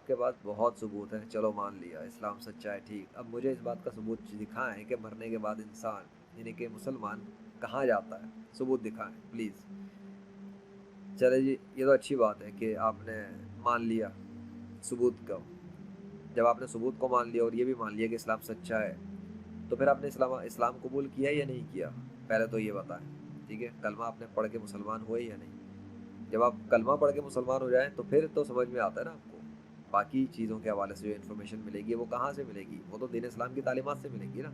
آپ کے پاس بہت ثبوت ہے، چلو مان لیا اسلام سچا ہے، ٹھیک، اب مجھے اس بات کا ثبوت دکھائیں کہ مرنے کے بعد انسان یعنی کہ مسلمان کہاں جاتا ہے، ثبوت دکھائیں پلیز۔ چلے جی، یہ تو اچھی بات ہے کہ آپ نے مان لیا ثبوت کو۔ جب آپ نے ثبوت کو مان لیا اور یہ بھی مان لیا کہ اسلام سچا ہے، تو پھر آپ نے اسلام قبول کیا یا نہیں کیا؟ پہلے تو یہ بتائیں، ٹھیک ہے؟ کلمہ آپ نے پڑھ کے مسلمان ہوئے یا نہیں؟ جب آپ کلمہ پڑھ کے مسلمان ہو جائیں تو پھر تو سمجھ میں آتا ہے نا آپ کو باقی چیزوں کے حوالے سے جو انفارمیشن ملے گی وہ کہاں سے ملے گی، وہ تو دین اسلام کی تعلیمات سے ملے گی نا،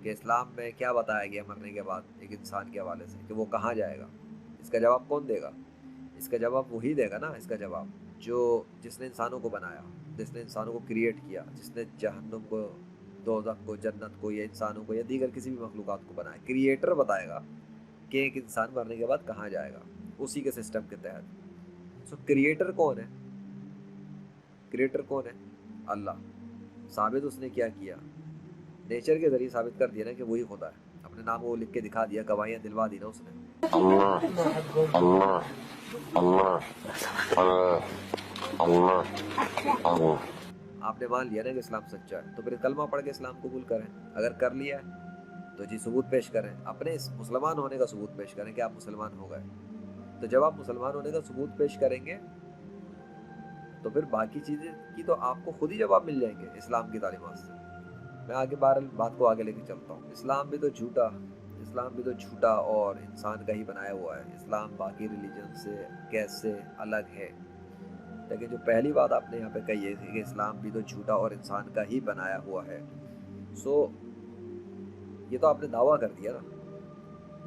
کہ اسلام میں کیا بتایا گیا مرنے کے بعد ایک انسان کے حوالے سے کہ وہ کہاں جائے گا۔ اس کا جواب کون دے گا؟ اس کا جواب وہی دے گا نا، اس کا جواب جس نے انسانوں کو بنایا، جس نے انسانوں کو کریٹ کیا، جس نے جہنم کو، دوزخ کو، جنت کو، یا انسانوں کو یا دیگر کسی بھی مخلوقات کو بنایا، کریٹر بتائے گا کہ ایک انسان مرنے کے بعد کہاں جائے گا اسی کے سسٹم کے تحت۔ سو کریٹر کون ہے؟ کریٹر کون ہے؟ اللہ۔ ثابت اس نے کیا کیا؟ نیچر کے ذریعے ثابت کر دیا نا کہ وہی خدا ہے، اپنے نام وہ لکھ کے دکھا دیا، گواہیاں دلوا دی نا اس نے۔ اللہ اللہ اللہ اللہ اللہ۔ آپ نے مان لیا نا کہ اسلام سچا ہے، تو پھر کلمہ پڑھ کے اسلام قبول کریں، اگر کر لیا ہے تو جی ثبوت پیش کریں، اپنے اس مسلمان ہونے کا ثبوت پیش کریں کہ آپ مسلمان ہو گئے۔ تو جب آپ مسلمان ہونے کا ثبوت پیش کریں گے تو پھر باقی چیزیں کی تو آپ کو خود ہی جواب مل جائیں گے اسلام کی تعلیمات سے۔ میں آگے بات کو آگے لے کے چلتا ہوں۔ اسلام بھی تو جھوٹا اور انسان کا ہی بنایا ہوا ہے۔ اسلام باقی ریلیجن سے کیسے الگ ہے؟ لیکن جو پہلی بات آپ نے یہاں پہ کہی ہے کہ اسلام بھی تو جھوٹا اور انسان کا ہی بنایا ہوا ہے، سو یہ تو آپ نے دعویٰ کر دیا نا۔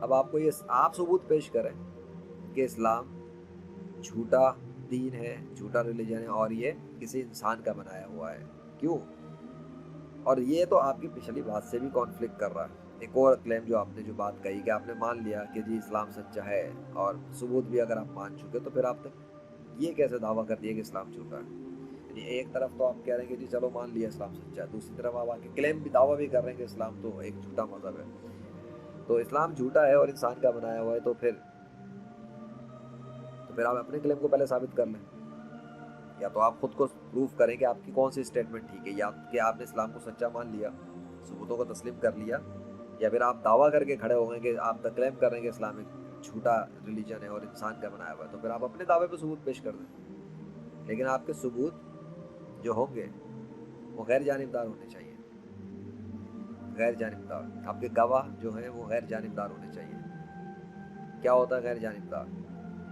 اب آپ کو یہ آپ ثبوت پیش کریں کہ اسلام جھوٹا دین ہے، جھوٹا ریلیجن ہے اور یہ کسی انسان کا بنایا ہوا ہے، کیوں؟ اور یہ تو آپ کی پچھلی بات سے بھی کانفلکٹ کر رہا ہے۔ ایک اور کلیم جو آپ نے جو بات کہی کہ آپ نے مان لیا کہ جی اسلام سچا ہے اور ثبوت بھی اگر آپ مان چکے تو پھر آپ نے یہ کیسے دعویٰ کر دیا کہ اسلام جھوٹا ہے؟ یعنی ایک طرف تو آپ کہہ رہے ہیں کہ جی چلو مان لیا اسلام سچا ہے، دوسری طرف آپ آ کے کلیم بھی دعویٰ بھی کر رہے ہیں کہ اسلام تو ایک جھوٹا مذہب ہے۔ تو اسلام جھوٹا ہے اور انسان کا بنایا ہوا ہے، تو پھر آپ اپنے کلیم کو پہلے ثابت کر لیں، یا تو آپ خود کو پروف کریں کہ آپ کی کون سی اسٹیٹمنٹ ٹھیک ہے، یا کہ آپ نے اسلام کو سچا مان لیا، ثبوتوں کو تسلیم کر لیا، یا پھر آپ دعویٰ کر کے کھڑے ہو گئے کہ آپ کلیم کر رہے ہیں کہ اسلام ایک جھوٹا ریلیجن ہے اور انسان کا بنایا ہوا ہے، تو پھر آپ اپنے دعوے پہ ثبوت پیش کر دیں۔ لیکن آپ کے ثبوت جو ہوں گے وہ غیر جانبدار ہونے چاہیے، غیر جانبدار۔ آپ کے گواہ جو ہیں وہ غیر جانبدار ہونے چاہیے۔ کیا ہوتا ہے غیر جانبدار؟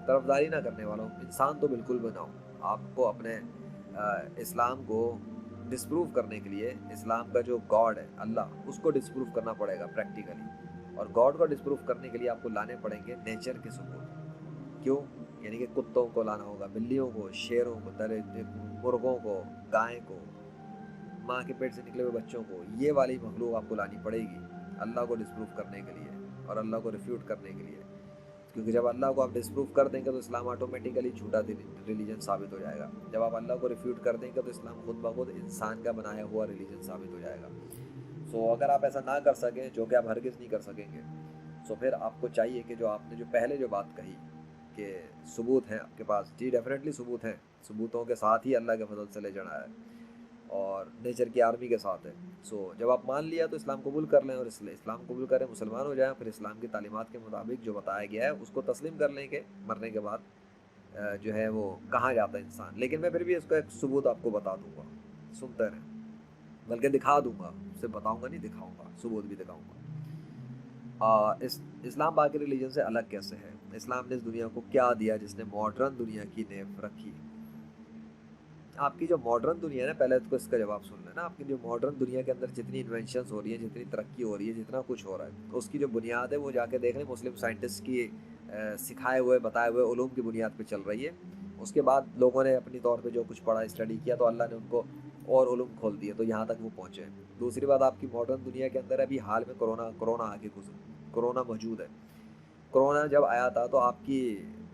طرفداری نہ کرنے والوں، انسان تو بالکل بھی نہ ہو۔ آپ کو اپنے اسلام کو ڈسپروو کرنے کے لیے اسلام کا جو گاڈ ہے اللہ، اس کو ڈسپروو کرنا پڑے گا پریکٹیکلی، اور گاڈ کو ڈسپروو کرنے کے لیے آپ کو لانے پڑیں گے نیچر کے ثبوت۔ کیوں؟ یعنی کہ کتوں کو لانا ہوگا، بلیوں کو، شیروں کو، مرغوں کو، گائے کو، ماں کے پیٹ سے نکلے ہوئے بچوں کو، یہ والی مخلوق آپ کو لانی پڑے گی اللہ کو ڈسپروو کرنے کے لیے اور اللہ کو ریفیوٹ کرنے کے لیے۔ کیونکہ جب اللہ کو آپ ڈسپروو کر دیں گے تو اسلام آٹومیٹیکلی جھوٹا ریلیجن ثابت ہو جائے گا۔ جب آپ اللہ کو ریفیوٹ کر دیں گے تو اسلام خود بخود انسان کا بنایا ہوا ریلیجن ثابت ہو جائے گا۔ سو اگر آپ ایسا نہ کر سکیں، جو کہ آپ ہرگز نہیں کر سکیں گے، سو پھر آپ کو چاہیے کہ جو آپ نے جو پہلے جو بات کہی کہ ثبوت ہیں آپ کے پاس، جی ڈیفینیٹلی ثبوت ہیں، ثبوتوں کے ساتھ ہی اللہ کے فضل سے لے جانا ہے اور نیچر کی آرمی کے ساتھ ہے۔ سو جب آپ مان لیا تو اسلام قبول کر لیں، اور اسلام قبول کریں، مسلمان ہو جائیں، پھر اسلام کی تعلیمات کے مطابق جو بتایا گیا ہے اس کو تسلیم کر لیں کہ مرنے کے بعد جو ہے وہ کہاں جاتا ہے انسان۔ لیکن میں پھر بھی اس کا ایک ثبوت آپ کو بتا دوں گا، سنتے رہیں، بلکہ دکھا دوں گا، صرف بتاؤں گا نہیں، دکھاؤں گا، ثبوت بھی دکھاؤں گا۔ اسلام باقی ریلیجن سے الگ کیسے ہے؟ اسلام نے اس دنیا کو کیا دیا جس نے ماڈرن دنیا کی نیو رکھی؟ آپ کی جو ماڈرن دنیا ہے نا، پہلے تو اس کا جواب سن لینا۔ آپ کی جو ماڈرن دنیا کے اندر جتنی انوینشنز ہو رہی ہیں، جتنی ترقی ہو رہی ہے، جتنا کچھ ہو رہا ہے، اس کی جو بنیاد ہے وہ جا کے دیکھ لیں مسلم سائنٹسٹ کی سکھائے ہوئے بتائے ہوئے علوم کی بنیاد پہ چل رہی ہے۔ اس کے بعد لوگوں نے اپنی طور پہ جو کچھ پڑھا، اسٹڈی کیا، تو اللہ نے ان کو اور علوم کھول دیے، تو یہاں تک وہ پہنچے۔ دوسری بات، آپ کی ماڈرن دنیا کے اندر ابھی حال میں کرونا آگے کرونا موجود ہے۔ کرونا جب آیا تھا تو آپ کی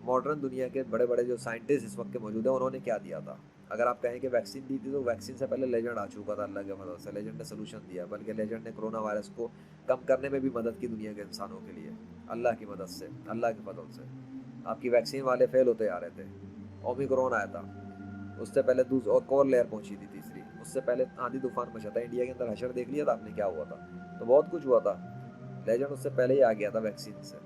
ماڈرن دنیا کے بڑے بڑے جو سائنٹسٹ اس وقت کے موجود ہیں، انہوں نے کیا دیا تھا؟ اگر آپ کہیں کہ ویکسین دی تھی، تو ویکسین سے پہلے لیجنڈ آ چکا تھا اللہ کے فضل سے، لیجنڈ نے سلوشن دیا، بلکہ لیجنڈ نے کرونا وائرس کو کم کرنے میں بھی مدد کی دنیا کے انسانوں کے لیے، اللہ کی مدد سے، اللہ کے فضل سے۔ آپ کی ویکسین والے فیل ہوتے آ رہے تھے، اومیکرون آیا تھا، اس سے پہلے ایک اور لیئر پہنچی تھی تیسری، اس سے پہلے آندھی طوفان مچا تھا انڈیا کے اندر، حشر دیکھ لیا تھا آپ نے کیا ہوا تھا، تو بہت کچھ ہوا تھا، لیجنڈ اس سے پہلے ہی آ گیا تھا ویکسین سے،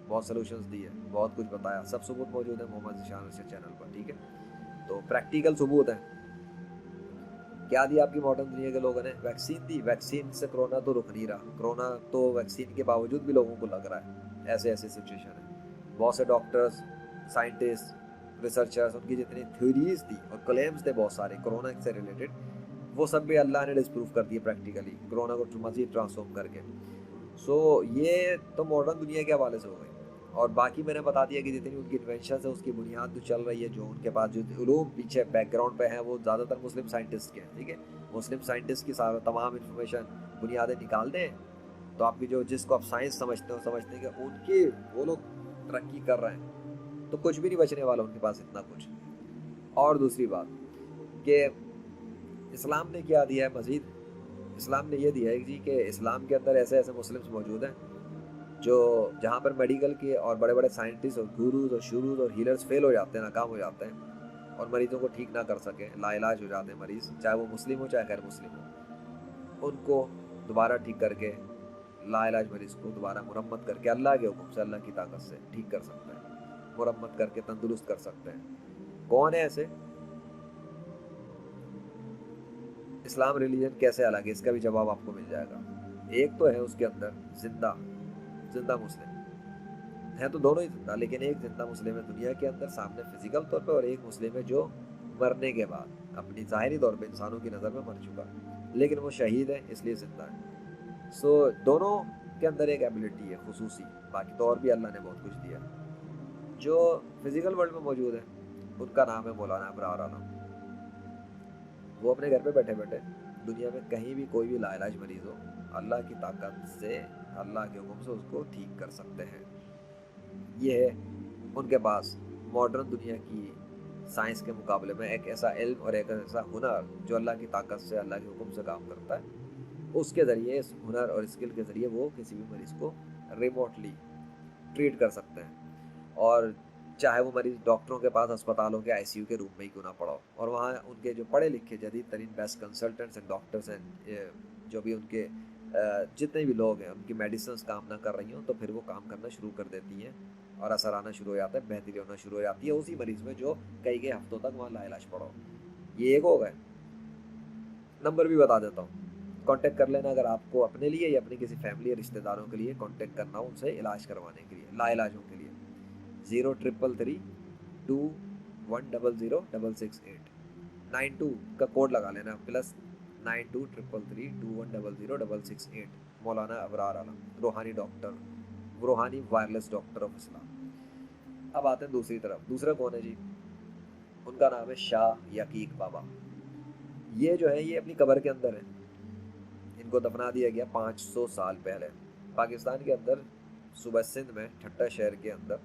بہت سولوشنز دیے، بہت کچھ بتایا، سب ثبوت موجود ہے محمد ذیشان ریسرچ چینل پر، ٹھیک ہے، تو پریکٹیکل ثبوت ہے۔ کیا دیا آپ کی ماڈرن دنیا کے لوگوں نے؟ ویکسین دی، ویکسین سے کرونا تو رک نہیں رہا، کرونا تو ویکسین کے باوجود بھی لوگوں کو لگ رہا ہے، ایسے ایسے سچویشن ہے، بہت سے ڈاکٹرز، سائنٹسٹ، ریسرچرز، ان کی جتنی تھیوریز تھی اور کلیمز تھے بہت سارے کرونا سے ریلیٹڈ، وہ سب بھی اللہ نے ڈسپروو کر دیے پریکٹیکلی، کرونا کو مزید ٹرانسفارم کر کے۔ سو یہ تو ماڈرن دنیا کے حوالے سے ہو گئی، اور باقی میں نے بتا دیا کہ جتنی ان کی انوینشنز ہیں اس کی بنیاد جو چل رہی ہے، جو ان کے پاس جو علوم پیچھے بیک گراؤنڈ پہ ہیں، وہ زیادہ تر مسلم سائنٹسٹ کے ہیں، ٹھیک ہے، مسلم سائنٹسٹ کی تمام انفارمیشن بنیادیں نکال دیں تو آپ کی جس کو آپ سائنس سمجھتے ہو، سمجھتے ہیں کہ ان کی وہ لوگ ترقی کر رہے ہیں، تو کچھ بھی نہیں بچنے والا ان کے پاس اتنا کچھ۔ اور دوسری بات کہ اسلام نے کیا دیا ہے مزید، اسلام نے یہ دیا ہے جی کہ اسلام کے اندر ایسے ایسے مسلمس موجود ہیں جو جہاں پر میڈیکل کے اور بڑے بڑے سائنٹسٹ اور گوروز اور شروز اور ہیلرز فیل ہو جاتے ہیں، ناکام ہو جاتے ہیں اور مریضوں کو ٹھیک نہ کر سکیں، لا علاج ہو جاتے ہیں مریض، چاہے وہ مسلم ہو چاہے غیر مسلم ہو، ان کو دوبارہ ٹھیک کر کے، لا علاج مریض کو دوبارہ مرمت کر کے اللہ کے حکم سے، اللہ کی طاقت سے ٹھیک کر سکتے ہیں، مرمت کر کے تندرست کر سکتے ہیں۔ کون ہے ایسے؟ اسلام ریلیجن کیسے الگ ہے، اس کا بھی جواب آپ کو مل جائے گا۔ ایک تو ہے اس کے اندر زندہ مسلم ہے، تو دونوں ہی زندہ، لیکن ایک زندہ مسلم ہے دنیا کے اندر سامنے فزیکل طور پہ، اور ایک مسلم ہے جو مرنے کے بعد اپنی ظاہری طور پہ انسانوں کی نظر میں مر چکا، لیکن وہ شہید ہے اس لیے زندہ ہے۔ سو دونوں کے اندر ایک ایبلٹی ہے خصوصی، باقی تو اور بھی اللہ نے بہت کچھ دیا۔ جو فزیکل ورلڈ میں موجود ہے ان کا نام ہے مولانا ابرار عالم، وہ اپنے گھر پہ بیٹھے بیٹھے دنیا میں کہیں بھی کوئی بھی لا علاج مریض ہو، اللہ کی طاقت سے، اللہ کے حکم سے اس کو ٹھیک کر سکتے ہیں۔ یہ ہے ان کے پاس ماڈرن دنیا کی سائنس کے مقابلے میں ایک ایسا علم اور ایک ایسا ہنر جو اللہ کی طاقت سے، اللہ کے حکم سے کام کرتا ہے، اس کے ذریعے، اس ہنر اور اسکل کے ذریعے وہ کسی بھی مریض کو ریموٹلی ٹریٹ کر سکتے ہیں، اور چاہے وہ مریض ڈاکٹروں کے پاس ہسپتالوں کے ICU کے روم میں ہی کیوں نہ پڑا ہو، اور وہاں ان کے جو پڑھے لکھے جدید ترین بیسٹ کنسلٹنٹس اینڈ ڈاکٹرس ہیں، جو بھی ان کے جتنے بھی لوگ ہیں ان کی میڈیسنس کام نہ کر رہی ہوں تو پھر وہ کام کرنا شروع کر دیتی ہیں اور اثر آنا شروع ہو جاتا ہے، بہتری ہونا شروع ہو جاتی ہے اسی مریض میں جو کئی ہفتوں تک وہاں لا علاج پڑا ہو۔ یہ ایک ہو گئے۔ نمبر بھی بتا دیتا ہوں، کانٹیکٹ کر لینا اگر آپ کو اپنے لیے یا اپنے کسی فیملی یا رشتہ داروں کے لیے کانٹیکٹ کرنا ہو ان سے علاج کروانے کے لیے، لا علاجوں کے لیے، 033321000668 92 کا کوڈ لگا لینا، +923332100668۔ مولانا ابرار عالم، روحانی ڈاکٹر، روحانی وائرلیس ڈاکٹر آف اسلام۔ اب آتے ہیں دوسری طرف، دوسرا کون ہے جی؟ ان کا نام ہے شاہ یقیق بابا۔ یہ جو ہے یہ اپنی قبر کے اندر ہے، ان کو دفنا دیا گیا 500 سال پہلے پاکستان کے اندر، صوبہ سندھ میں ٹھٹا شہر کے اندر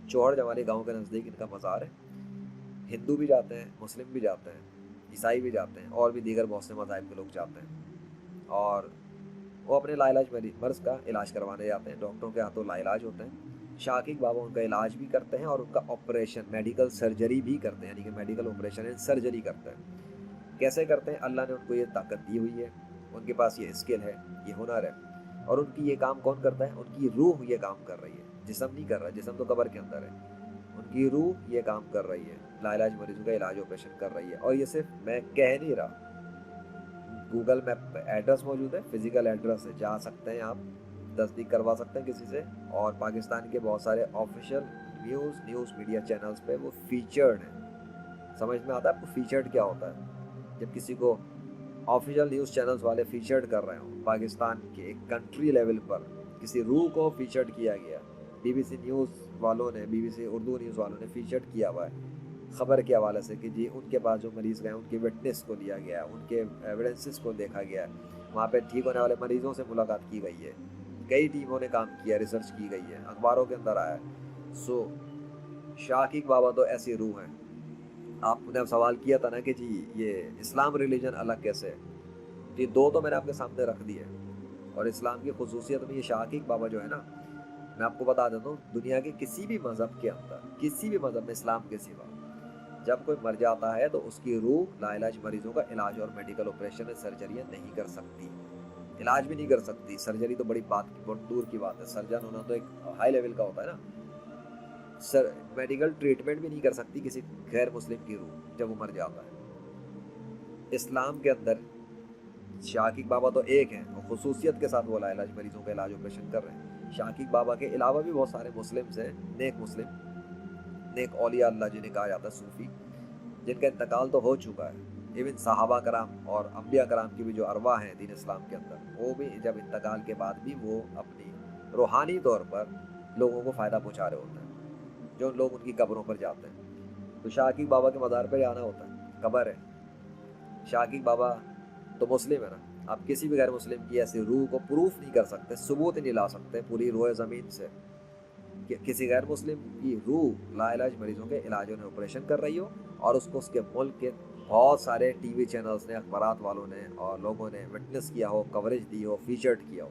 چوہڑ جمالی گاؤں کے نزدیک ان کا مزار ہے۔ ہندو بھی جاتے ہیں، مسلم بھی جاتے ہیں، عیسائی بھی جاتے ہیں، اور بھی دیگر بہت سے مذاہب کے لوگ جاتے ہیں، اور وہ اپنے لا علاج مرض کا علاج کروانے جاتے ہیں، ڈاکٹروں کے ہاتھوں لا علاج ہوتے ہیں۔ شاہ عقیق بابا ان کا علاج بھی کرتے ہیں اور ان کا آپریشن، میڈیکل سرجری بھی کرتے ہیں، یعنی کہ میڈیکل آپریشن اینڈ سرجری کرتے ہیں۔ کیسے کرتے ہیں؟ اللہ نے ان کو یہ طاقت دی ہوئی ہے، ان کے پاس یہ اسکل ہے، یہ ہنر ہے، اور ان کی یہ کام کون کرتا ہے؟ ان کی روح یہ کام کر رہی ہے، جسم نہیں کر رہا، جسم تو قبر کے اندر ہے، ان کی روح یہ کام کر رہی ہے، لا علاج مریضوں کا علاج آپریشن کر رہی ہے۔ اور یہ صرف میں کہہ نہیں رہا، گوگل میپ پہ ایڈریس موجود ہے، فزیکل ایڈریس ہے، جا سکتے ہیں آپ، تصدیق کروا سکتے ہیں کسی سے، اور پاکستان کے بہت سارے آفیشیل نیوز میڈیا چینلز پہ وہ فیچرڈ ہیں۔ سمجھ میں آتا ہے آپ کو فیچرڈ کیا ہوتا ہے؟ جب کسی کو آفیشیل نیوز چینلز والے فیچرڈ کر رہے ہوں، پاکستان کے ایک کنٹری لیول پر کسی روح کو فیچرڈ کیا گیا، BBC نیوز والوں نے، BBC اردو نیوز والوں نے فیچرڈ کیا ہوا ہے خبر کے حوالے سے کہ جی ان کے پاس جو مریض گئے ان کی وٹنس کو لیا گیا، ان کے ایویڈنسز کو دیکھا گیا، وہاں پہ ٹھیک ہونے والے مریضوں سے ملاقات کی گئی ہے، کئی ٹیموں نے کام کیا، ریسرچ کی گئی ہے، اخباروں کے اندر آیا ہے۔ سو شاہ عقیق بابا تو ایسی روح ہیں۔ آپ نے سوال کیا تھا نا کہ جی یہ اسلام ریلیجن الگ کیسے ہے، یہ دو تو میں نے آپ کے سامنے رکھ دی ہے، اور اسلام کی خصوصیت میں یہ شاہ عقیق بابا جو ہے نا، میں آپ کو بتا دیتا ہوں، دنیا کے کسی بھی مذہب کے اندر، کسی بھی مذہب میں اسلام کے سوا جب کوئی مر جاتا ہے تو اس کی روح لاعلاج مریضوں کا علاج اور میڈیکل آپریشن سرجریاں نہیں کر سکتی، علاج بھی نہیں کر سکتی. سرجری تو بڑی بات کی، بہت دور کی بات ہے. سرجن ہونا تو ایک ہائی لیول کا ہوتا ہے نا. میڈیکل ٹریٹمنٹ بھی نہیں کر سکتی کسی غیر مسلم کی روح جب وہ مر جاتا ہے. اسلام کے اندر شاکیق بابا تو ایک ہیں اور خصوصیت کے ساتھ وہ لاعلاج مریضوں کا علاج آپریشن کر رہے ہیں. شاکیق بابا کے علاوہ بھی بہت سارے مسلمز ہیں، نیک مسلم، نیک اولیاء اللہ جنہیں کہا جاتا ہے صوفی، جن کا انتقال تو ہو چکا ہے. ایون صحابہ کرام اور انبیاء کرام کی بھی جو ارواح ہیں دین اسلام کے اندر، وہ بھی جب انتقال کے بعد بھی وہ اپنی روحانی طور پر لوگوں کو فائدہ پہنچا رہے ہوتے ہیں جو لوگ ان کی قبروں پر جاتے ہیں. تو شاکیق بابا کے مزار پہ جانا ہوتا ہے، قبر ہے. شاکیق بابا تو مسلم ہے نا. آپ کسی بھی غیر مسلم کی ایسی روح کو پروف نہیں کر سکتے، ثبوت نہیں لا سکتے پوری روئے زمین سے کہ کسی غیر مسلم کی روح لاعلاج مریضوں کے علاج اور آپریشن کر رہی ہو اور اس کو اس کے ملک کے بہت سارے ٹی وی چینلز نے، اخبارات والوں نے اور لوگوں نے وٹنس کیا ہو، کوریج دی ہو، فیچرڈ کیا ہو.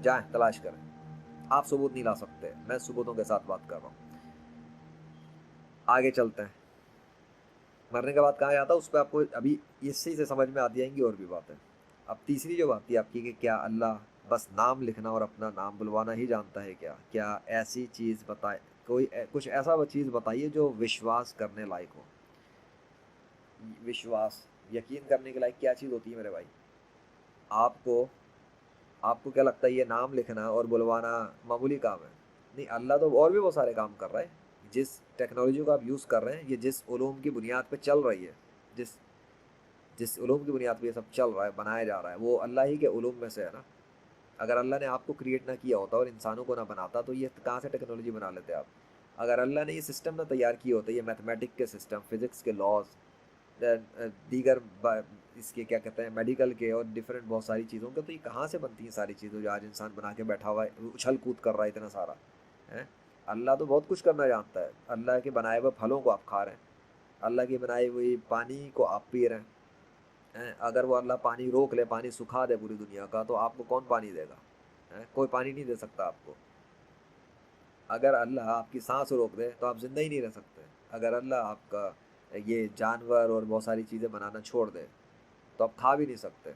جائیں تلاش کریں. آپ ثبوت نہیں لا سکتے، میں ثبوتوں کے ساتھ بات کر رہا ہوں. آگے چلتے ہیں. مرنے کے بعد کہاں جاتا ہے اس پہ آپ کو ابھی اسی سے سمجھ میں آتی جائیں گی اور بھی باتیں. اب تیسری جو بات تھی آپ کی کہ کیا اللہ بس نام لکھنا اور اپنا نام بلوانا ہی جانتا ہے کیا ایسی چیز بتائے، کوئی کچھ ایسا چیز بتائیے جو وشواس کرنے لائق ہو. وشواس، یقین کرنے کے لائق کیا چیز ہوتی ہے میرے بھائی؟ آپ کو کیا لگتا ہے یہ نام لکھنا اور بلوانا معمولی کام ہے؟ نہیں، اللہ تو اور بھی بہت سارے کام کر رہا ہے. جس ٹیکنالوجی کو آپ یوز کر رہے ہیں، یہ جس علوم کی بنیاد پہ چل رہی ہے، جس علوم کی بنیاد پہ یہ سب چل رہا ہے، بنایا جا رہا ہے، وہ اللہ ہی کے علوم میں سے ہے نا. اگر اللہ نے آپ کو کریٹ نہ کیا ہوتا اور انسانوں کو نہ بناتا تو یہ کہاں سے ٹیکنالوجی بنا لیتے آپ؟ اگر اللہ نے یہ سسٹم نہ تیار کیے ہوتے، یہ میتھمیٹک کے سسٹم، فزکس کے لاز، دیگر اس کے کیا کہتے ہیں میڈیکل کے اور ڈفرینٹ بہت ساری چیزوں کے، تو یہ کہاں سے بنتی ہیں ساری چیزیں جو آج انسان بنا کے بیٹھا ہوا ہے، اچھل کود کر رہا ہے اتنا سارا ہے. اللہ تو بہت کچھ کرنا جانتا ہے. اللہ کے بنائے ہوئے پھلوں کو آپ کھا رہے ہیں، اللہ کی بنائی ہوئی پانی کو آپ پی رہے ہیں. اگر وہ اللہ پانی روک لے، پانی سکھا دے پوری دنیا کا، تو آپ کو کون پانی دے گا؟ کوئی پانی نہیں دے سکتا آپ کو. اگر اللہ آپ کی سانس روک دے تو آپ زندہ ہی نہیں رہ سکتے. اگر اللہ آپ کا یہ جانور اور بہت ساری چیزیں بنانا چھوڑ دے تو آپ کھا بھی نہیں سکتے.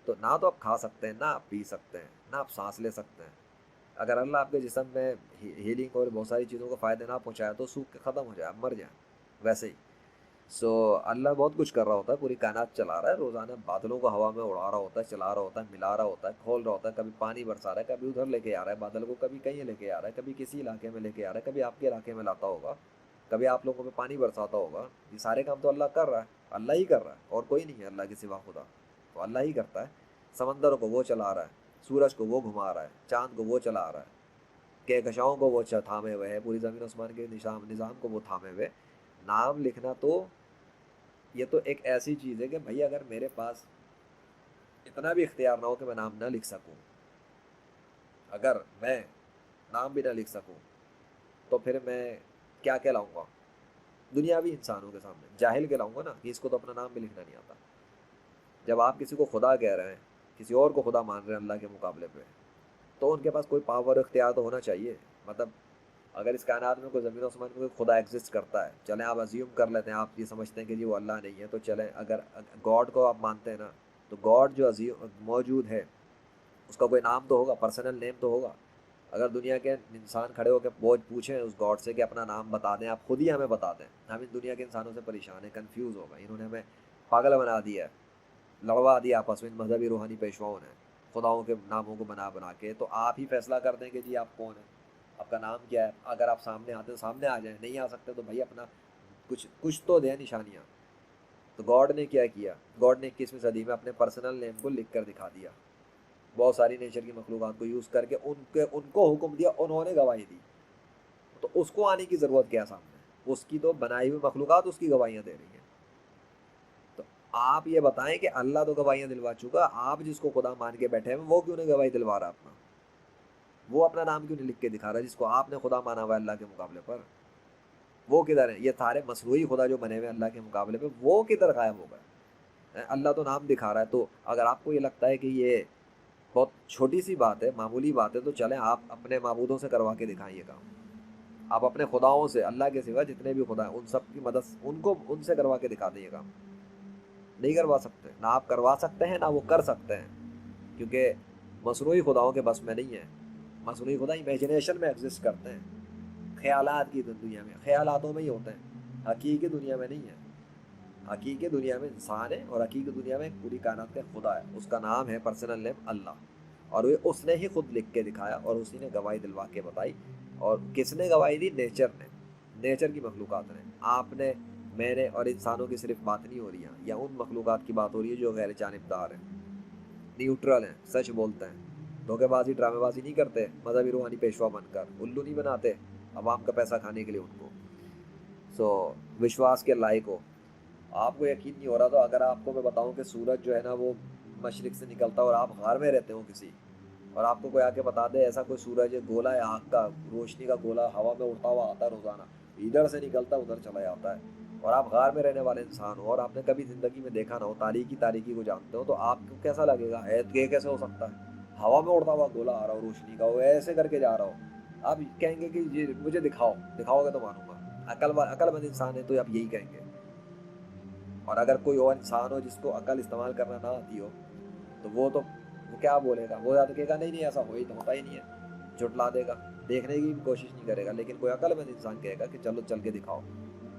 تو نہ تو آپ کھا سکتے ہیں، نہ آپ پی سکتے ہیں، نہ آپ سانس لے سکتے ہیں. اگر اللہ آپ کے جسم میں ہیلنگ اور بہت ساری چیزوں کو فائدے نہ پہنچایا تو سوکھ کے ختم ہو جائے، آپ مر جائیں ویسے ہی. اللہ بہت کچھ کر رہا ہوتا ہے، پوری کائنات چلا رہا ہے. روزانہ بادلوں کو ہوا میں اڑا رہا ہوتا ہے، چلا رہا ہوتا ہے، ملا رہا ہوتا ہے، کھول رہا ہوتا ہے. کبھی پانی برسا رہا ہے، کبھی ادھر لے کے آ رہا ہے بادل کو، کبھی کہیں لے کے آ رہا ہے، کبھی کسی علاقے میں لے کے آ رہا ہے، کبھی آپ کے علاقے میں لاتا ہوگا، کبھی آپ لوگوں پہ پانی برساتا ہوگا. یہ سارے کام تو اللہ کر رہا ہے، اللہ ہی کر رہا ہے، اور کوئی نہیں ہے اللہ کے سوا خدا. تو اللہ ہی کرتا ہے. سمندر کو وہ چلا رہا ہے، سورج کو وہ گھما رہا ہے، چاند کو وہ چلا رہا ہے، کہکشاؤں کو وہ تھامے ہوئے ہے، پوری زمین آسمان کے نظام کو وہ تھامے ہوئے. نام لکھنا تو یہ تو ایک ایسی چیز ہے کہ بھائی اگر میرے پاس اتنا بھی اختیار نہ ہو کہ میں نام نہ لکھ سکوں، اگر میں نام بھی نہ لکھ سکوں تو پھر میں کیا کہلاؤں گا دنیاوی انسانوں کے سامنے؟ جاہل کہلاؤں گا نا، کہ اس کو تو اپنا نام بھی لکھنا نہیں آتا. جب آپ کسی کو خدا کہہ رہے ہیں، کسی اور کو خدا مان رہے ہیں اللہ کے مقابلے پہ، تو ان کے پاس کوئی پاور اختیار تو ہونا چاہیے. مطلب اگر اس کائنات میں کوئی زمین و آسمان میں کوئی خدا ایگزسٹ کرتا ہے، چلیں آپ ازیوم کر لیتے ہیں، آپ یہ سمجھتے ہیں کہ جی وہ اللہ نہیں ہے، تو چلیں اگر گاڈ کو آپ مانتے ہیں نا، تو گاڈ جو موجود ہے اس کا کوئی نام تو ہوگا، پرسنل نیم تو ہوگا. اگر دنیا کے انسان کھڑے ہو کے پوچھیں اس گاڈ سے کہ اپنا نام بتا دیں، آپ خود ہی ہمیں بتا دیں. ہم ان دنیا کے انسانوں سے پریشان ہیں، کنفیوز ہو گئے، انہوں نے ہمیں پاگل بنا دیا ہے، لڑوا دیا آپس میں مذہبی روحانی پیشواؤں نے خداؤں کے ناموں کو بنا کے. تو آپ ہی فیصلہ کر دیں کہ جی آپ کون ہیں، آپ کا نام کیا ہے. اگر آپ سامنے آتے تو سامنے آ جائیں، نہیں آ سکتے تو بھائی اپنا کچھ تو دیں نشانیاں. تو گاڈ نے کیا گاڈ نے 21ویں صدی میں اپنے پرسنل نیم کو لکھ کر دکھا دیا. بہت ساری نیچر کی مخلوقات کو یوز کر کے ان کو حکم دیا، انہوں نے گواہی دی. تو اس کو آنے کی ضرورت کیا سامنے؟ اس کی تو بنائی ہوئی مخلوقات اس کی گواہیاں دے رہی ہیں. تو آپ یہ بتائیں کہ اللہ تو گواہیاں دلوا چکا، آپ جس کو خدا مان کے بیٹھے ہیں وہ کیوں نہیں گواہی دلوا رہا اپنا؟ وہ اپنا نام کیوں نہیں لکھ کے دکھا رہا جس کو آپ نے خدا مانا ہوا ہے اللہ کے مقابلے پر؟ وہ کدھر ہے؟ یہ سارے مصنوعی خدا جو بنے ہوئے اللہ کے مقابلے پہ، وہ کدھر غائب ہو گئے؟ اللہ تو نام دکھا رہا ہے. تو اگر آپ کو یہ لگتا ہے کہ یہ بہت چھوٹی سی بات ہے، معمولی بات ہے، تو چلیں آپ اپنے معبودوں سے کروا کے دکھائیں یہ کام. آپ اپنے خداؤں سے، اللہ کے سوا جتنے بھی خدا ہیں ان سب کی مدد ان سے کروا کے دکھا دیں گا. نہیں کروا سکتے، نہ آپ کروا سکتے ہیں نہ وہ کر سکتے ہیں، کیونکہ مصنوعی خداؤں کے بس میں نہیں ہے. مصنوعی خدا امیجنیشن میں ایگزسٹ کرتے ہیں، خیالات کی دنیا میں، خیالاتوں میں ہی ہوتے ہیں، حقیقی دنیا میں نہیں ہے. حقیقی دنیا میں انسان ہے، اور حقیقی دنیا میں پوری کائنات کا خدا ہے. اس کا نام ہے پرسنل نیم اللہ، اور اس نے ہی خود لکھ کے دکھایا اور اسی نے گواہی دلوا کے بتائی. اور کس نے گواہی دی؟ نیچر نے، نیچر کی مخلوقات نے. آپ نے، میں نے اور انسانوں کی صرف بات نہیں ہو رہی ہے، یا ان مخلوقات کی بات ہو رہی ہے جو غیر جانبدار ہیں، نیوٹرل ہیں، سچ بولتے ہیں، دھوکے بازی ڈرامے بازی نہیں کرتے مذہبی روحانی پیشوا بن کر، الو نہیں بناتے عوام کا پیسہ کھانے کے لیے ان کو. وشواس کے لائق ہو. آپ کو یقین نہیں ہو رہا تو اگر آپ کو میں بتاؤں کہ سورج جو ہے نا وہ مشرق سے نکلتا ہے اور آپ غار میں رہتے ہو کسی، اور آپ کو کوئی آ کے بتا دے ایسا کوئی سورج ہے، گولا ہے آگ کا، روشنی کا گولا ہوا میں اڑتا ہوا آتا ہے روزانہ، ادھر سے نکلتا ہے ادھر چلا جاتا ہے، اور آپ غار میں رہنے والے انسان ہو اور آپ نے کبھی زندگی میں دیکھا نہ ہو، تاریکی کو جانتے ہو، تو آپ کو کیسا لگے گا؟ یہ کیسے ہو سکتا ہے؟ ہوا میں اڑتا ہوا گولا آ رہا ہو روشنی کا، وہ ایسے کر کے جا رہا ہو. آپ کہیں گے کہ یہ مجھے دکھاؤ گے تو مانوں گا. عقل مند انسان ہے تو آپ یہی کہیں گے. اور اگر کوئی اور انسان ہو جس کو عقل استعمال کرنا نہ آتی ہو تو وہ کیا بولے گا؟ وہ کہے گا نہیں ایسا ہوتا ہی نہیں ہے، جھٹلا دے گا، دیکھنے کی بھی کوشش نہیں کرے گا. لیکن کوئی عقل مند انسان کہے گا کہ چلو چل کے دکھاؤ،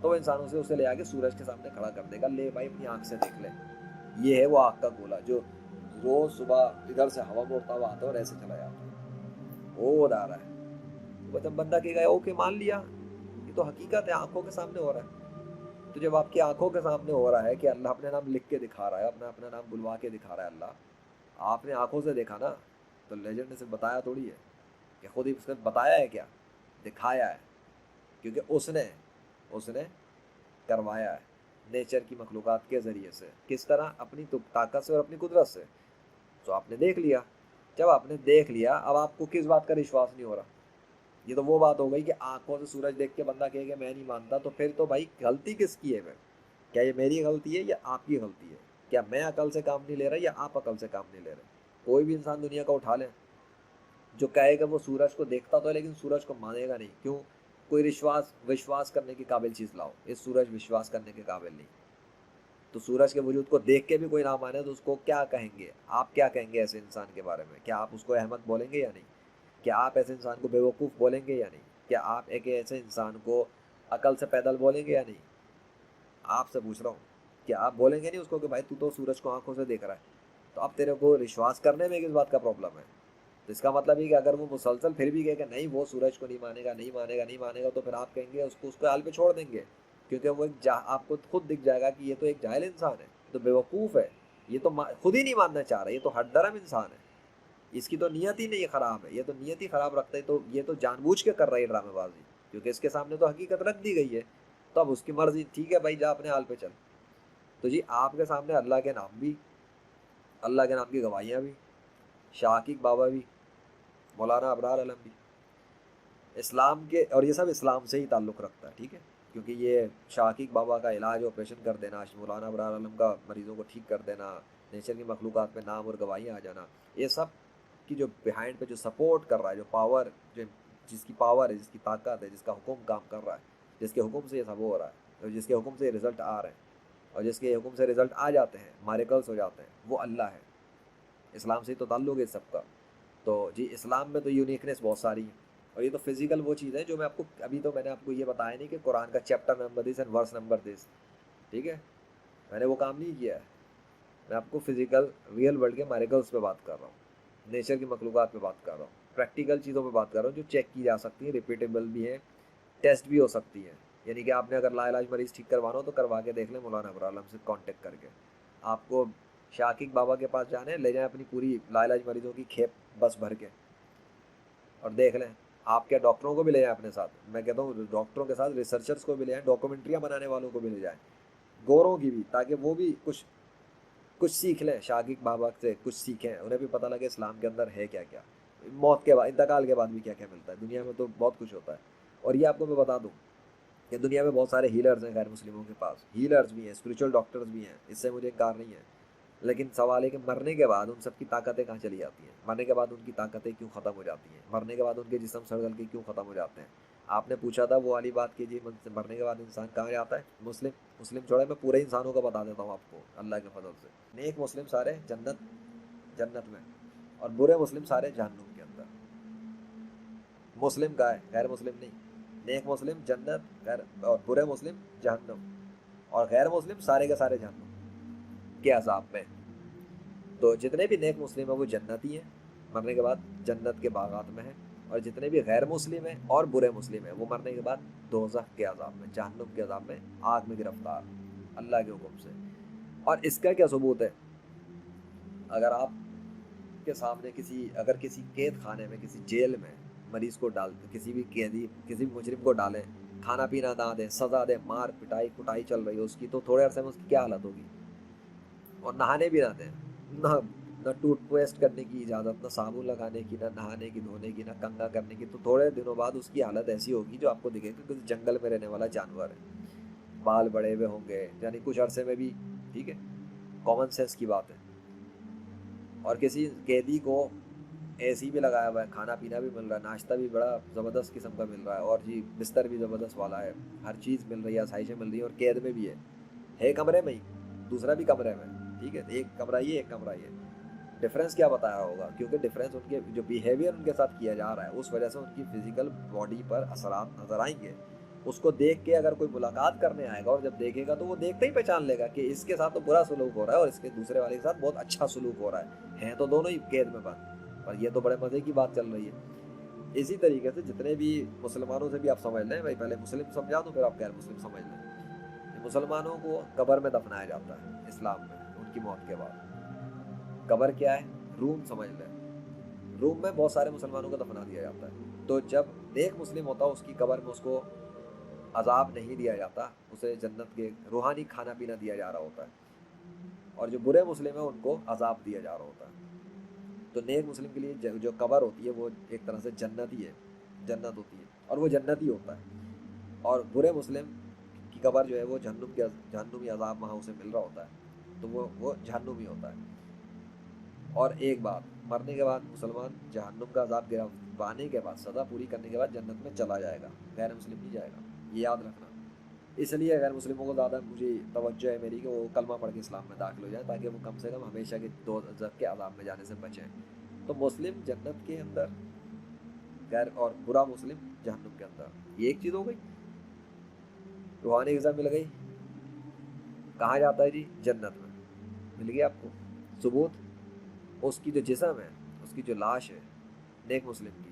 تو وہ انسان اسے لے آ کے سورج کے سامنے کھڑا کر دے گا، لے بھائی اپنی آنکھ سے دیکھ لے، یہ ہے وہ آگ کا گولا جو روز صبح ادھر سے ہوا میں اڑتا ہوا آتا ہے اور ایسے چلا جاتا ہے، وہ آ رہا ہے. وہ جب بندہ کہے گا اوکے مان لیا، یہ تو حقیقت ہے، آنکھوں کے سامنے ہو رہا ہے. تو جب آپ کی آنکھوں کے سامنے ہو رہا ہے کہ اللہ اپنے نام لکھ کے دکھا رہا ہے، اپنا نام بلوا کے دکھا رہا ہے اللہ، آپ نے آنکھوں سے دیکھا نا، تو لیجنڈ نے صرف بتایا تھوڑی ہے کہ خود ہی اس نے بتایا ہے، کیا دکھایا ہے، کیونکہ اس نے کروایا ہے نیچر کی مخلوقات کے ذریعے سے. کس طرح؟ اپنی طاقت سے اور اپنی قدرت سے. تو آپ نے دیکھ لیا. جب آپ نے دیکھ لیا، اب آپ کو کس بات کا وشواس نہیں ہو رہا؟ یہ تو وہ بات ہو گئی کہ آنکھوں سے سورج دیکھ کے بندہ کہے کہ میں نہیں مانتا. تو پھر تو بھائی غلطی کس کی ہے؟ کیا یہ میری غلطی ہے یا آپ کی غلطی ہے؟ کیا میں عقل سے کام نہیں لے رہا یا آپ عقل سے کام نہیں لے رہے؟ کوئی بھی انسان دنیا کا اٹھا لیں جو کہے گا وہ سورج کو دیکھتا تو ہے لیکن سورج کو مانے گا نہیں. کیوں؟ کوئی وشواس کرنے کے قابل چیز لاؤ، یہ سورج وشواس کرنے کے قابل نہیں. تو سورج کے وجود کو دیکھ کے بھی کوئی نہ مانے تو اس کو کیا کہیں گے؟ آپ کیا کہیں گے ایسے انسان کے بارے میں؟ کیا آپ اس کو احمق بولیں گے یا نہیں؟ کیا آپ ایسے انسان کو بیوقوف بولیں گے یا نہیں؟ کیا آپ ایک ایسے انسان کو عقل سے پیدل بولیں گے یا نہیں؟ آپ سے پوچھ رہا ہوں کہ آپ بولیں گے نہیں اس کو کہ بھائی تو سورج کو آنکھوں سے دیکھ رہا ہے، تو اب تیرے کو وشواس کرنے میں کس بات کا پرابلم ہے؟ تو اس کا مطلب یہ کہ اگر وہ مسلسل پھر بھی کہے کہ نہیں وہ سورج کو نہیں مانے گا، نہیں مانے گا، نہیں مانے گا، تو پھر آپ کہیں گے اس کو حال پہ چھوڑ دیں گے، کیونکہ وہ آپ کو خود دکھ جائے گا کہ یہ تو ایک جاہل انسان ہے، تو بیوقوف ہے، یہ تو خود ہی نہیں ماننا چاہ رہا، یہ تو ہٹ درم انسان ہے، اس کی تو نیت ہی نہیں خراب ہے، یہ تو نیت ہی خراب رکھتا ہے، تو یہ تو جان بوجھ کے کر رہا ہے ڈرامے بازی، کیونکہ اس کے سامنے تو حقیقت رکھ دی گئی ہے. تو اب اس کی مرضی، ٹھیک ہے بھائی جا اپنے حال پہ چل. تو جی آپ کے سامنے اللہ کے نام بھی، اللہ کے نام کی گواہیاں بھی، شاکیق بابا بھی، مولانا ابرار علم بھی، اسلام کے، اور یہ سب اسلام سے ہی تعلق رکھتا ہے، ٹھیک ہے، کیونکہ یہ شاکیق بابا کا علاج آپریشن کر دینا، مولانا ابرار علم کا مریضوں کو ٹھیک کر دینا، نیچر کی مخلوقات میں نام اور گواہیاں آ جانا، یہ سب کی جو بیہائنڈ پہ جو سپورٹ کر رہا ہے، جو پاور، جس کی پاور ہے، جس کی طاقت ہے، جس کا حکم کام کر رہا ہے، جس کے حکم سے یہ سب ہو رہا ہے، اور جس کے حکم سے یہ رزلٹ آ رہے ہیں، اور جس کے حکم سے رزلٹ آ جاتے ہیں، میریکلز ہو جاتے ہیں، وہ اللہ ہے. اسلام سے تو تعلق ہے سب کا. تو جی اسلام میں تو یونیکنیس بہت ساری ہیں، اور یہ تو فزیکل وہ چیز ہے جو میں آپ کو ابھی تو میں نے آپ کو یہ بتایا نہیں کہ قرآن کا چیپٹر نمبر دس اینڈ ورس نمبر دس، ٹھیک ہے، میں نے وہ کام نہیں کیا ہے. میں آپ کو فزیکل ریئل ورلڈ کے میریکلز پہ بات کر رہا ہوں، نیچر کی مخلوقات پہ بات کر رہا ہوں، پریکٹیکل چیزوں پہ بات کر رہا ہوں جو چیک کی جا سکتی ہیں، ریپیٹیبل بھی ہیں، ٹیسٹ بھی ہو سکتی ہیں. یعنی کہ آپ نے اگر لا علاج مریض ٹھیک کروانا ہو تو کروا کے دیکھ لیں مولانا ابرار عالم سے کانٹیکٹ کر کے. آپ کو شاکیق بابا کے پاس جانے لے جائیں اپنی پوری لا علاج مریضوں کی کھیپ بس بھر کے، اور دیکھ لیں. آپ کے ڈاکٹروں کو بھی لے جائیں اپنے ساتھ، میں کہتا ہوں ڈاکٹروں کے ساتھ ریسرچرز کو بھی لے جائیں، ڈاکومنٹریاں بنانے والوں کو بھی لے جائیں، گوروں کی بھی، تاکہ وہ بھی کچھ سیکھ لیں شاکیق بابا سے، کچھ سیکھیں، انہیں بھی پتہ لگے اسلام کے اندر ہے کیا کیا، موت کے بعد، انتقال کے بعد بھی کیا کیا ملتا ہے. دنیا میں تو بہت کچھ ہوتا ہے. اور یہ آپ کو میں بتا دوں کہ دنیا میں بہت سارے ہیلرز ہیں غیر مسلموں کے پاس، ہیلرز بھی ہیں، اسپریچول ڈاکٹرز بھی ہیں، اس سے مجھے انکار نہیں ہے. لیکن سوال ہے کہ مرنے کے بعد ان سب کی طاقتیں کہاں چلی جاتی ہیں؟ مرنے کے بعد ان کی طاقتیں کیوں ختم ہو جاتی ہیں؟ مرنے کے بعد ان کے جسم سڑگل کے کیوں ختم ہو جاتے ہیں؟ آپ نے پوچھا تھا وہ والی بات کیجیے، مرنے کے بعد انسان کہاں جاتا ہے؟ مسلم چھوڑے، میں پورے انسانوں کا بتا دیتا ہوں آپ کو اللہ کے فضل سے۔ نیک مسلم سارے جنت میں، اور برے مسلم سارے جہنم کے اندر۔ مسلم کا ہے، غیر مسلم نہیں۔ نیک مسلم جنت، غیر اور برے مسلم جہنم، اور غیر مسلم سارے کے سارے جہنم کے عذاب میں۔ تو جتنے بھی نیک مسلم ہیں وہ جنتی ہیں، مرنے کے بعد جنت کے باغات میں ہیں، اور جتنے بھی غیر مسلم ہیں اور برے مسلم ہیں وہ مرنے کے بعد دوزخ کے عذاب میں، جہنم کے عذاب میں، آگ میں گرفتار اللہ کے حکم سے۔ اور اس کا کیا ثبوت ہے؟ اگر آپ کے سامنے اگر کسی قید خانے میں، کسی جیل میں مریض کو ڈالتے، کسی بھی قیدی، کسی بھی مجرم کو ڈالیں، کھانا پینا نہ دیں، سزا دیں، مار پٹائی کٹائی چل رہی ہے اس کی، تو تھوڑے عرصے میں اس کی کیا حالت ہوگی؟ اور نہانے بھی نہ دیں، نہ ٹوتھ پیسٹ کرنے کی اجازت، نہ صابن لگانے کی، نہ نہانے کی، دھونے کی، نہ کنگھا کرنے کی، تو تھوڑے دنوں بعد اس کی حالت ایسی ہوگی جو آپ کو دکھے گا کہ جنگل میں رہنے والا جانور ہے، بال بڑے ہوئے ہوں گے، یعنی کچھ عرصے میں بھی، ٹھیک ہے، کامن سینس کی بات ہے۔ اور کسی قیدی کو اے سی بھی لگایا ہوا ہے، کھانا پینا بھی مل رہا ہے، ناشتہ بھی بڑا زبردست قسم کا مل رہا ہے، اور جی بستر بھی زبردست والا ہے، ہر چیز مل رہی ہے، آسائشیں مل رہی ہیں، اور قید میں بھی ہے کمرے میں ہی، دوسرا بھی کمرے میں، ٹھیک ہے، ایک کمرہ یہ، ایک کمرہ یہ۔ ڈفرینس کیا بتایا ہوگا؟ کیونکہ ڈفرینس ان کے جو بیہیویئر ان کے ساتھ کیا جا رہا ہے اس وجہ سے ان کی فزیکل باڈی پر اثرات نظر آئیں گے۔ اس کو دیکھ کے اگر کوئی ملاقات کرنے آئے گا اور جب دیکھے گا تو وہ دیکھتے ہی پہچان لے گا کہ اس کے ساتھ تو برا سلوک ہو رہا ہے اور اس کے دوسرے والے کے ساتھ بہت اچھا سلوک ہو رہا ہے تو دونوں ہی قید میں بند، اور یہ تو بڑے مزے کی بات چل رہی ہے۔ اسی طریقے سے جتنے بھی مسلمانوں سے بھی آپ سمجھ لیں، بھائی پہلے مسلم سمجھا دوں پھر آپ غیر مسلم سمجھ لیں۔ مسلمانوں کو قبر میں دفنایا جاتا ہے اسلام میں، ان کی موت کے بعد۔ قبر کیا ہے؟ روم سمجھ لیں، روم میں بہت سارے مسلمانوں کو دفنا دیا جاتا ہے۔ تو جب نیک مسلم ہوتا ہے اس کی قبر میں اس کو عذاب نہیں دیا جاتا، اسے جنت کے روحانی کھانا پینا دیا جا رہا ہوتا ہے، اور جو برے مسلم ہیں ان کو عذاب دیا جا رہا ہوتا ہے۔ تو نیک مسلم کے لیے جو قبر ہوتی ہے وہ ایک طرح سے جنت ہی ہے، جنت ہوتی ہے، اور وہ جنت ہی ہوتا ہے۔ اور برے مسلم کی قبر جو ہے وہ جہنمی عذاب وہاں اسے مل رہا ہوتا ہے، تو وہ جہنمی ہوتا ہے۔ اور ایک بات، مرنے کے بعد مسلمان جہنم کا عذاب گروانے کے بعد، سزا پوری کرنے کے بعد جنت میں چلا جائے گا، غیر مسلم نہیں جائے گا، یہ یاد رکھنا۔ اس لیے غیر مسلموں کو زیادہ مجھے توجہ ہے میری کہ وہ کلمہ پڑھ کے اسلام میں داخل ہو جائیں، تاکہ وہ کم سے کم ہمیشہ کے دوزخ کے عذاب میں جانے سے بچیں۔ تو مسلم جنت کے اندر، غیر اور برا مسلم جہنم کے اندر، یہ ایک چیز ہو گئی، روحانی غذا مل گئی، کہاں جاتا ہے جی؟ جنت میں، مل گیا آپ کو ثبوت۔ اس کی جو جسم ہے، اس کی جو لاش ہے نیک مسلم کی،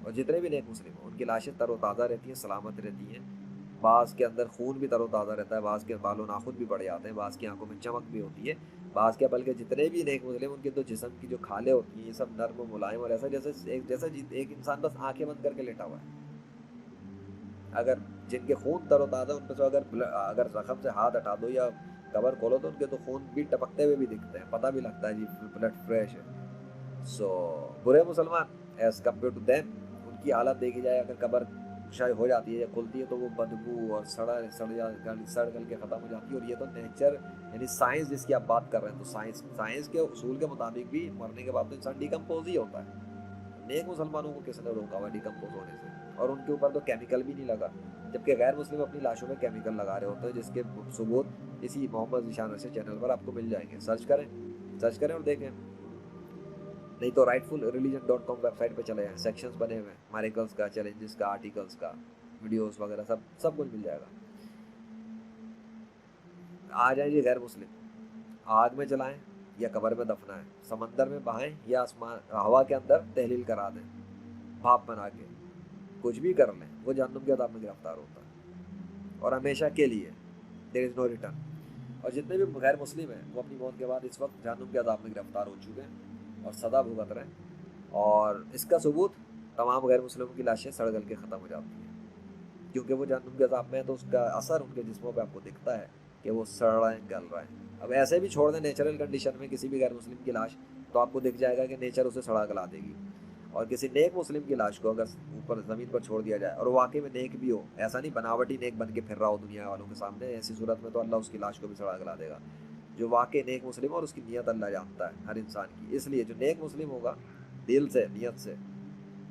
اور جتنے بھی نیک مسلم ہیں ان کی لاشیں تر و تازہ رہتی ہیں، سلامت رہتی ہیں، بعض کے اندر خون بھی تر و تازہ رہتا ہے، بعض کے بال و ناخن بھی بڑھ جاتے ہیں، بعض کی آنکھوں میں چمک بھی ہوتی ہے، بعض کے بلکہ جتنے بھی نیک مسلم ان کے تو جسم کی جو کھالیں ہوتی ہیں یہ سب نرم و ملائم، اور ایسا جیسا ایک انسان بس آنکھیں بند کر کے لیٹا ہوا ہے۔ اگر جن کے خون تر و تازہ ان میں سے اگر زخم سے ہاتھ ہٹا دو یا قبر کھولو تو ان کے تو خون بھی ٹپکتے ہوئے بھی دکھتے ہیں، پتہ بھی لگتا ہے جی بلڈ فریش ہے۔ سو برے مسلمان ایز کمپیئر ٹو دیم، ان کی حالت دیکھی جائے اگر قبر شاید ہو جاتی ہے یا کھلتی ہے تو وہ بدبو اور سڑ گل کے ختم ہو جاتی ہے، اور یہ تو نیچر یعنی سائنس جس کی آپ بات کر رہے ہیں، تو سائنس کے اصول کے مطابق بھی مرنے کے بعد تو انسان ڈیکمپوز ہی ہوتا ہے۔ نیک مسلمانوں کو کس نے روکا ہوا ڈیکمپوز ہونے سے؟ اور ان کے اوپر تو کیمیکل بھی نہیں لگا، جبکہ غیر مسلم اپنی لاشوں میں کیمیکل لگا رہے ہوتے ہیں، جس کے ثبوت اسی محمد ذیشان رشید چینل پر آپ کو مل جائیں گے، سرچ کریں اور دیکھیں، نہیں تو rightfulreligion.com ویب سائٹ پہ چلے جائیں، سیکشنز بنے ہوئے ہیں، میریکلز کا، چیلنجز کا، آرٹیکلز کا، ویڈیوز وغیرہ سب کچھ مل جائے گا۔ آ جائیں جی غیر مسلم، آگ میں جلائیں یا قبر میں دفنائیں، سمندر میں بہائیں یا آسمان ہوا کے اندر تحلیل کرا دیں، بھاپ بنا کے کچھ بھی کر لیں، وہ جہنم کے عذاب میں گرفتار ہوتا ہے، اور ہمیشہ کے لیے، دیر از نو ریٹرن۔ اور جتنے بھی غیر مسلم ہیں وہ اپنی موت کے بعد اس وقت جہنم کے عذاب میں گرفتار ہو چکے ہیں اور سزا بھگت رہے ہیں، اور اس کا ثبوت تمام غیر مسلموں کی لاشیں سڑ گل کے ختم ہو جاتی ہیں، کیونکہ وہ جہنم کے عذاب میں ہیں تو اس کا اثر ان کے جسموں پہ آپ کو دکھتا ہے کہ وہ سڑ رہے ہیں، گل رہے ہیں۔ اب ایسے بھی چھوڑ دیں نیچرل کنڈیشن میں کسی بھی غیر مسلم کی لاش، تو آپ کو دکھ جائے گا کہ نیچر اسے سڑا گلا دے گی۔ اور کسی نیک مسلم کی لاش کو اگر اوپر زمین پر چھوڑ دیا جائے اور واقعی میں نیک بھی ہو، ایسا نہیں بناوٹی نیک بن کے پھر رہا ہو دنیا والوں کے سامنے، ایسی صورت میں تو اللہ اس کی لاش کو بھی سڑا گلا دے گا۔ جو واقعی نیک مسلم ہے اور اس کی نیت اللہ جانتا ہے ہر انسان کی، اس لیے جو نیک مسلم ہوگا دل سے، نیت سے،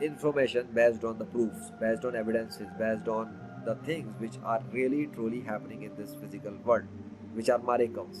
information based on the proofs, based on evidences, based on the things which are really truly happening in this physical world, which are miracles।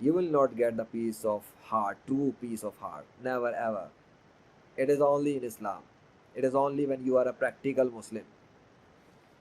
you will not get the peace of heart, true peace of heart, never ever. It is only in Islam. It is only when you are a practical Muslim.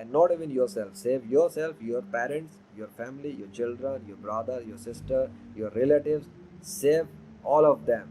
and not even yourself, save yourself, your parents, your family, your children, your brother, your sister, your relatives, save all of them।